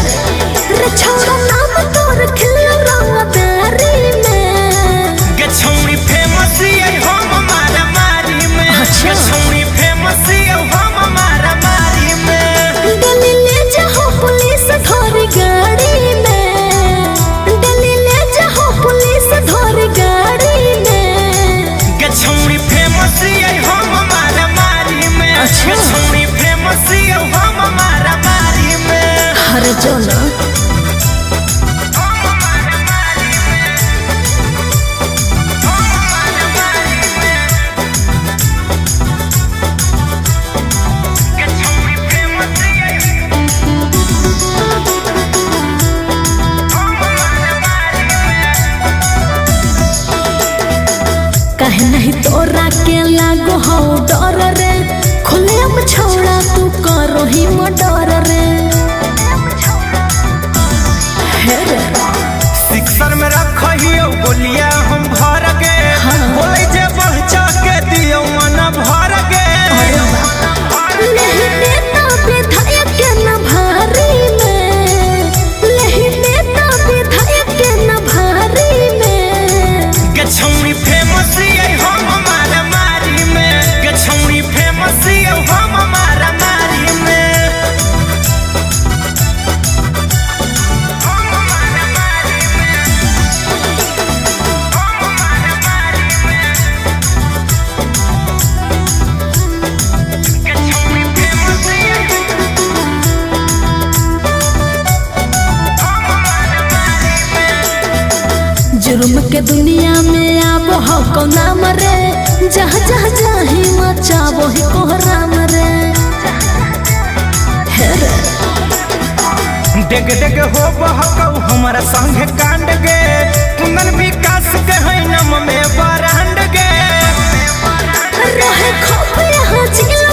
रे छोड़ा नाम तोर खिलिया रंगदारी में गे छौरी फेमस है हम मारा मारी में गे छौरी फेमस है हम मारा मारी में दिल्ली ले जाओ पुलिस धोरी गाड़ी में दिल्ली ले जाओ पुलिस धोरी गाड़ी में गे छौरी फेमस है हम मारा मारी में गे छौरी फेमस है हम मारा मारी में हर जोना कहे नहीं तोरा के लागो हो डर रे खुले हम छोड़ा तू करो ही मर्डर रे हे रे सिक्सर में रखियो बोलिया हम भर गे बोले जे बहचा के दियो मन भर गे नहीं नेता विधायक के न भारी में नहीं नेता विधायक के न भारी में गे छौरी फेमस है हम मारा मारी में गे छौरी फेमस है हम मारा मारी में जुर्म के दुनिया में आब हो को नाम रे जहाँ जहाँ जाही मचाबो ही कोहराम रे हे रे डेग डेग हो बहकौ हमारा संगे कांड गे कुंदन विकास के है नम में बरांड गे रहे खौफ यहाँ जिला